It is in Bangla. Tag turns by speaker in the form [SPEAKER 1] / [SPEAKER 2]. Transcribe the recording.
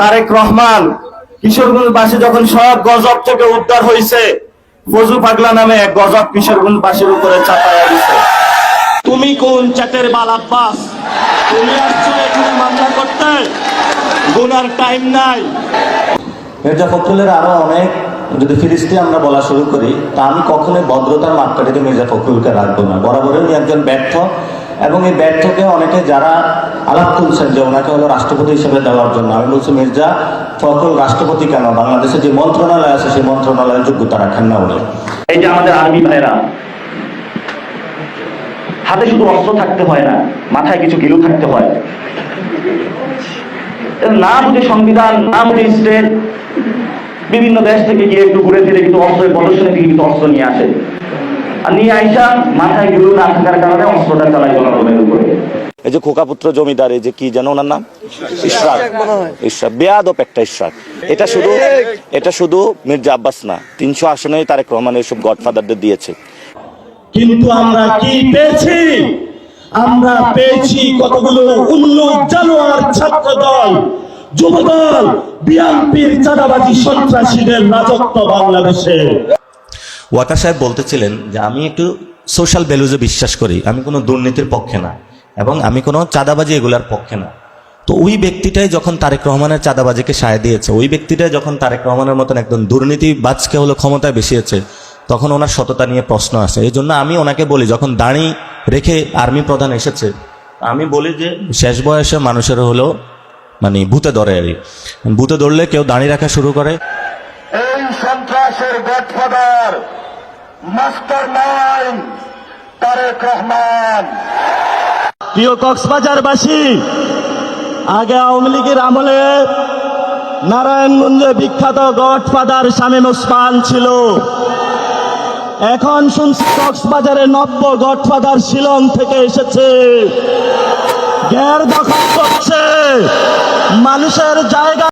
[SPEAKER 1] তারেক রহমান কিশোরগঞ্জবাসী যখন সব গজব থেকে উদ্ধার হয়েছে, ফজু পাগলা নামে এক গজব কিশোরগঞ্জবাসীর উপরে চাপায়া দিছে। তুমি কোন চ্যাটের বাল আব্বাস? তুমি আসছো এখানে মামলা করতে? গুনার টাইম নাই।
[SPEAKER 2] মির্জা ফখরুলের আরো অনেক যদি ফিরিস্তি আমরা বলা শুরু করি, তা আমি কখনোই ভদ্রতার মাপকাঠিতে মির্জা ফখরুলকে রাখবো না। বরাবরই উনি একজন ব্যর্থ, এবং এই ব্যর্থকে অনেকে যারা আলাপ তুলছেন যে ওনাকে হলো রাষ্ট্রপতি হিসেবে দেওয়ার জন্য, আমি বলছি মির্জা ফখরুল রাষ্ট্রপতি কেন, বাংলাদেশে যে মন্ত্রণালয় আছে সেই মন্ত্রণালয়ের যোগ্যতা রাখেন না উনি।
[SPEAKER 3] এই যে আমাদের আর্মি ভাইরা, হাতে শুধু অস্ত্র থাকতে হয় না, মাথায় কিছু গিলু থাকতে হয়। না বুঝে সংবিধান, না বুঝে স্টেট, বিভিন্ন দেশ থেকে গিয়ে একটু ঘুরে ফিরে কিন্তু অস্ত্রের প্রদর্শনী থেকে কিন্তু অস্ত্র নিয়ে আসে, আর নিয়ে আইসা মাথায় গিলু না থাকার কারণে অস্ত্রটা চালাই জনগণের উপরে।
[SPEAKER 2] এই যে খোকাপুত্র জমিদার, এই যে কি যেন ওনার নাম, ইশরাক, ইশরাক বেয়াদব একটা ইশরাক। এটা শুধু মির্জা আব্বাস না, 300 আসনেই তারেক রহমান এসব গডফাদারদের দিয়েছে।
[SPEAKER 1] কিন্তু আমরা কি পেয়েছি? আমরা পেয়েছি কতগুলো উল্লুক জানোয়ার ছাত্র দল, যুব দল, বিএনপির চাঁদাবাজি সন্ত্রাসীদের রাজত্ব বাংলাদেশে।
[SPEAKER 2] ওয়াকার সাহেব বলতেছিলেন যে আমি একটু সোশ্যাল ভ্যালুজে বিশ্বাস করি, আমি কোনো দুর্নীতির পক্ষে না, এবং আমি কোনো চাঁদাবাজি এগুলার পক্ষে না। তো ওই ব্যক্তিটাই যখন তারেক রহমানের চাঁদাবাজিকে সায় দিয়েছে, ওই ব্যক্তিটাই যখন তারেক রহমানের মতন একজন দুর্নীতিবাজকে হলো ক্ষমতায় বেশিয়েছে, তখন ওনার সততা নিয়ে প্রশ্ন আছে। এই জন্য আমি ওনাকে বলি, যখন দাঁড়ি রেখে আর্মি প্রধান এসেছে, আমি বলি যে শেষ বয়সে মানুষের হলো মানে ভূতে ধরে, আর ভূতে ধরলে কেউ দাঁড়ি রাখা শুরু করে।
[SPEAKER 4] এই সন্ত্রাসের গডফাদার, মাস্টারমাইন্ড তারেক রহমান।
[SPEAKER 1] প্রিয় কক্সবাজারবাসী, আগে আওয়ামী লীগের আমলে নারায়ণগঞ্জে বিখ্যাত গডফাদার শামীম ওসমান ছিল। এখন শুনছি কক্সবাজারে নব্য গডফাদার শিলং থেকে এসেছে, গ্যার দখল করছে মানুষের জায়গা।